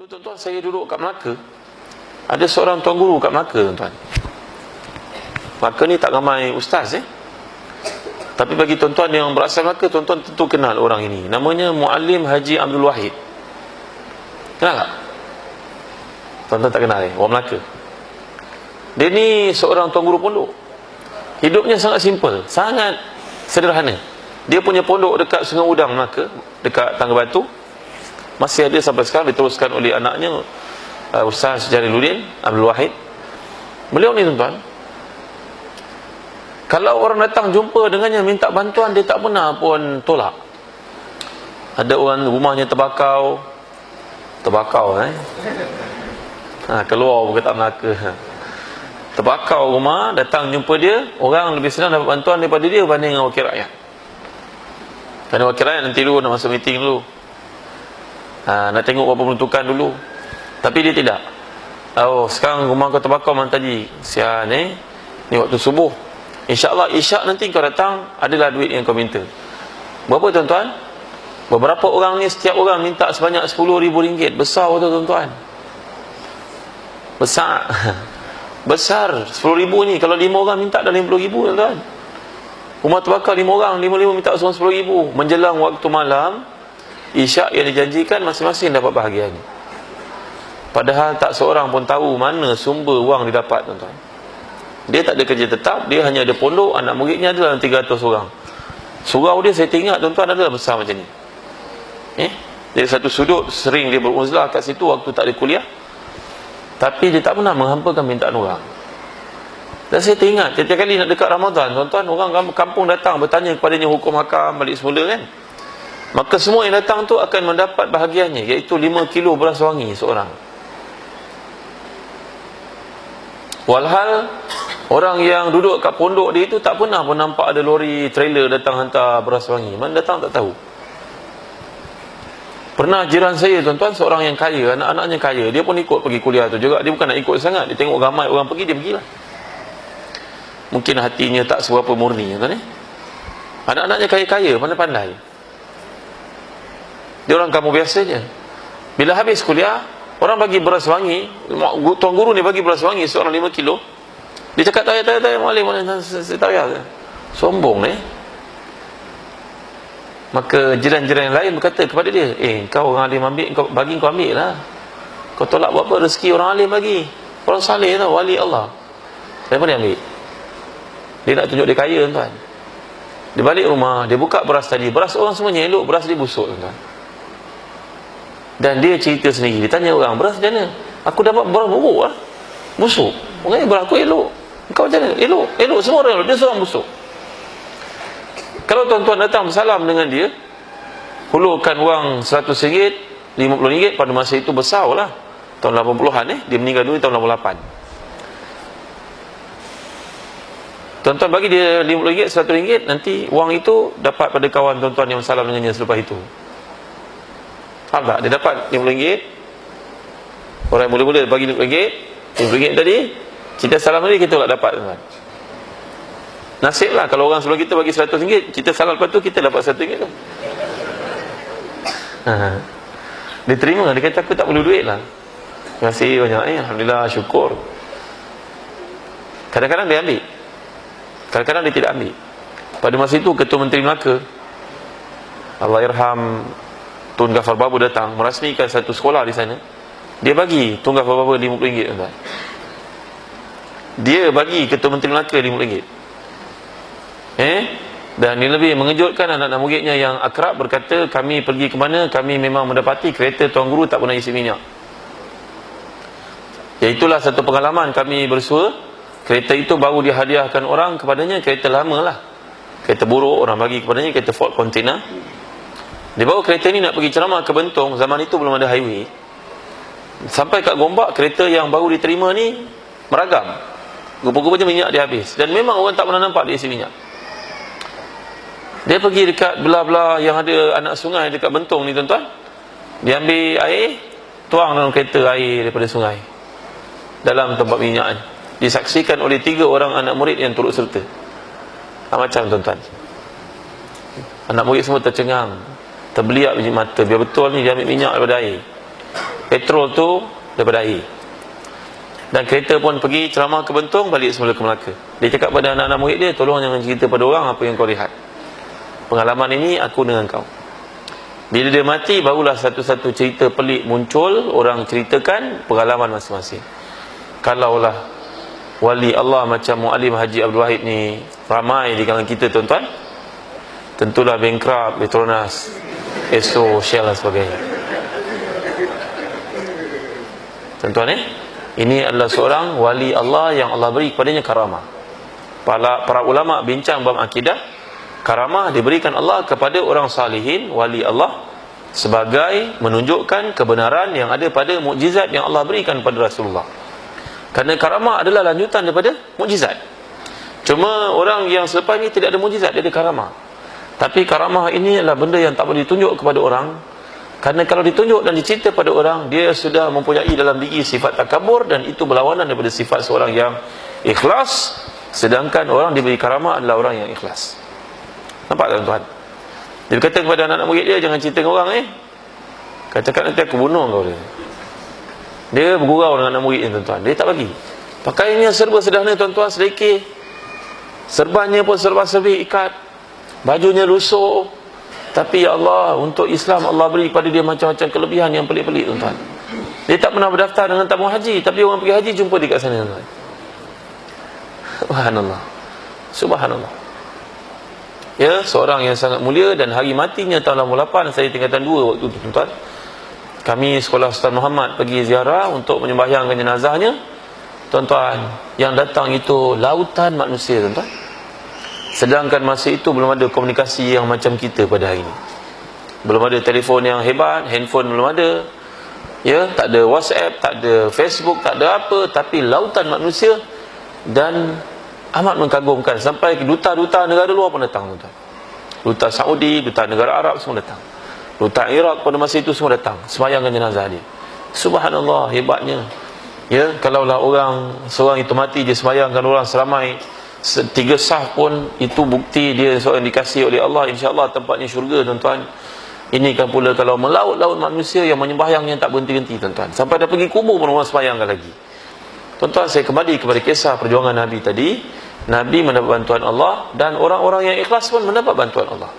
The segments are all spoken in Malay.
Dulu tuan-tuan, saya duduk kat Melaka. Ada seorang tuan guru kat Melaka, tuan-tuan. Melaka ni tak ramai ustaz tapi bagi tuan-tuan yang berasal Melaka, tuan-tuan tentu kenal orang ini. Namanya Muallim Haji Abdul Wahid. Kenal tak? Tuan-tuan tak kenal orang Melaka. Dia ni seorang tuan guru pondok. Hidupnya sangat simple, sangat sederhana. Dia punya pondok dekat Sungai Udang, Melaka, dekat Tangga Batu. Masih ada sampai sekarang, diteruskan oleh anaknya, Ustaz Jaliluddin Abdul Wahid. Beliau ni, tuan-tuan, kalau orang datang jumpa dengannya minta bantuan, dia tak pernah pun tolak. Ada orang rumahnya terbakar, keluar bukan tak Melaka. Terbakar rumah, datang jumpa dia, orang lebih senang dapat bantuan daripada dia berbanding dengan wakil rakyat. Kerana wakil rakyat nanti dulu nak masuk meeting dulu, nak tengok berapa peruntukan dulu. Tapi dia tidak. Oh, sekarang rumah kau terbakar malam tadi, sian ni waktu subuh, InsyaAllah isyak nanti kau datang, adalah duit yang kau minta. Berapa, tuan-tuan? Beberapa orang ni, setiap orang minta sebanyak RM10,000. Besar betul, tuan-tuan. Besar. Besar. RM10,000 ni, kalau 5 orang minta dah RM50,000, tuan-tuan. Rumah terbakar 5 orang, 5 minta RM10,000. Menjelang waktu malam isyak yang dijanjikan, masing-masing dapat bahagian. Padahal tak seorang pun tahu mana sumber wang didapat, tuan-tuan. Dia tak ada kerja tetap, dia hanya ada pondok, anak muridnya adalah 300 orang. Surau dia saya tengok, tuan-tuan, adalah besar macam ni. Dari satu sudut sering dia beruzlah kat situ waktu tak ada kuliah. Tapi dia tak pernah menghampakan mintaan orang. Dan saya teringat, setiap kali nak dekat Ramadan, tuan-tuan, orang kampung datang bertanya kepadanya hukum hakam balik semula kan. Maka semua yang datang tu akan mendapat bahagiannya, iaitu 5 kilo beras wangi seorang. Walhal orang yang duduk kat pondok dia itu tak pernah pun nampak ada lori trailer datang hantar beras wangi. Mana datang tak tahu. Pernah jiran saya, tuan-tuan, seorang yang kaya, anak-anaknya kaya, dia pun ikut pergi kuliah tu juga. Dia bukan nak ikut sangat, dia tengok ramai orang pergi, dia pergilah. Mungkin hatinya tak seberapa murni, tuan-tuan. Anak-anaknya kaya-kaya, pandai-pandai. Dia orang kamu biasa je. Bila habis kuliah, orang bagi beras wangi, tuan guru ni bagi beras wangi seorang 5 kilo. Dia cakap tak payah Muallim, saya tak payah. Sombong ni. Maka jiran-jiran yang lain berkata kepada dia, kau orang alim ambil, kau bagi, kau ambil lah. Kau tolak buat apa? Rezeki orang alim bagi. Orang saleh tau, wali Allah. Kenapa dia ambil? Dia nak tunjuk dia kaya, tuan. Dia balik rumah, dia buka beras tadi, beras orang semuanya elok, beras dia busuk, tuan. Dan dia cerita sendiri, dia tanya orang, beras macam mana? Aku dapat beras buruk lah, busuk. Orang beras aku elok, kau macam mana? Elok, semua orang elok, dia seorang busuk. Kalau tuan-tuan datang bersalam dengan dia, hulurkan wang RM100, RM50, pada masa itu besar lah, tahun 80-an dia meninggal dulu tahun 88. Tuan-tuan bagi dia RM50, RM100, nanti wang itu dapat pada kawan tuan-tuan yang bersalam dengannya selepas itu. Faham tak? Dia dapat RM50. Orang yang mula-mula bagi RM50 tadi, kita salam tadi, kita tak dapat, tuan-tuan. Nasib lah kalau orang sebelum kita bagi RM100, kita salam lepas tu, kita dapat RM100 tu. Dia terima, dia kata aku tak perlu duit lah. Terima kasih banyak, Alhamdulillah, syukur. Kadang-kadang dia ambil, kadang-kadang dia tidak ambil. Pada masa itu Ketua Menteri Melaka, Allahyarham Tun Gafar Babu, datang merasmikan satu sekolah di sana. Dia bagi Tun Gafar Babu RM50, tuan. Dia bagi Ketua Menteri Melaka RM50. Dan dia lebih mengejutkan anak-anak muridnya yang akrab, berkata, kami pergi ke mana, kami memang mendapati kereta tuan guru tak pernah isi minyak. Iaitulah satu pengalaman kami bersua. Kereta itu baru dihadiahkan orang kepadanya, kereta lama lah, kereta buruk, orang bagi kepadanya kereta Ford container. Dia bawa kereta ni nak pergi ceramah ke Bentong. Zaman itu belum ada highway. Sampai kat Gombak, kereta yang baru diterima ni meragam, rupa-rupanya minyak dia habis. Dan memang orang tak pernah nampak dia isi minyak. Dia pergi dekat belah-belah yang ada anak sungai dekat Bentong ni, tuan-tuan. Dia ambil air, tuang dalam kereta air daripada sungai dalam tempat minyak ni. Disaksikan oleh 3 orang anak murid yang turut serta. Macam, tuan-tuan, anak murid semua tercengang, terbeliak biji mata. Biar betul ni dia ambil minyak daripada air. petrol tu daripada air. Dan kereta pun pergi ceramah ke Bentong, balik semula ke Melaka. Dia cakap pada anak-anak murid dia, tolong jangan cerita pada orang apa yang kau lihat. Pengalaman ini aku dengan kau. Bila dia mati, barulah satu-satu cerita pelik muncul, orang ceritakan pengalaman masing-masing. Kalaulah wali Allah macam Muallim Haji Abdul Wahid ni ramai di kalangan kita tuan-tuan, tentulah bankrupt, Petronas, Esso, Shell dan sebagainya. Tuan-tuan ini adalah seorang wali Allah yang Allah beri kepadanya karamah. Para ulama bincang bab akidah, karamah diberikan Allah kepada orang salihin, wali Allah, sebagai menunjukkan kebenaran yang ada pada mukjizat yang Allah berikan kepada Rasulullah. Kerana karamah adalah lanjutan daripada mukjizat. Cuma orang yang selepas ini tidak ada mukjizat, dia ada karamah. Tapi karamah ini adalah benda yang tak boleh ditunjuk kepada orang. Kerana kalau ditunjuk dan dicerita pada orang, dia sudah mempunyai dalam diri sifat takabur, dan itu berlawanan daripada sifat seorang yang ikhlas. Sedangkan orang diberi karamah adalah orang yang ikhlas. Nampak tuan-tuan? Dia berkata kepada anak-anak murid dia, jangan cerita dengan orang katakan nanti aku bunuh kau dia. Dia bergurau dengan anak murid ni tuan-tuan. Dia tak bagi. Pakaiannya serba sederhana tuan-tuan, sedikit. Serbannya pun serba-serbi ikat. Bajunya lusuh. Tapi ya Allah, untuk Islam Allah beri kepada dia macam-macam kelebihan yang pelik-pelik tuan-tuan. Dia tak pernah berdaftar dengan tabung haji, tapi orang pergi haji jumpa dia kat sana tuan-tuan. Subhanallah. Subhanallah. Ya, seorang yang sangat mulia, dan hari matinya tahun 88, saya tingkatan 2 waktu itu tuan-tuan. Kami sekolah Sultan Muhammad pergi ziarah untuk menyembahyangkan jenazahnya. Tuan-tuan, yang datang itu lautan manusia tuan-tuan. Sedangkan masa itu belum ada komunikasi yang macam kita pada hari ini. Belum ada telefon yang hebat, handphone belum ada. Ya, tak ada WhatsApp, tak ada Facebook, tak ada apa, tapi lautan manusia, dan amat mengagumkan. Sampai duta-duta negara luar pun datang tuan-tuan. Duta Saudi, duta negara Arab semua datang. Duta Iraq pada masa itu semua datang sembahyangkan jenazah dia. Subhanallah, hebatnya. Ya, kalaulah seorang itu mati, dia sembahyangkan orang seramai 3 sah pun, itu bukti dia seorang dikasihi oleh Allah. InsyaAllah tempatnya syurga tuan-tuan. Ini kan pula kalau melaut-laut manusia yang menyembahyang yang tak berhenti-henti tuan-tuan. Sampai dah pergi kubur pun orang sembahyangkan lagi. Tuan-tuan, saya kembali kepada kisah perjuangan Nabi tadi. Nabi mendapat bantuan Allah, dan orang-orang yang ikhlas pun mendapat bantuan Allah.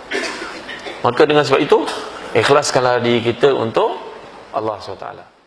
Maka dengan sebab itu, ikhlaskanlah diri kita untuk Allah SWT.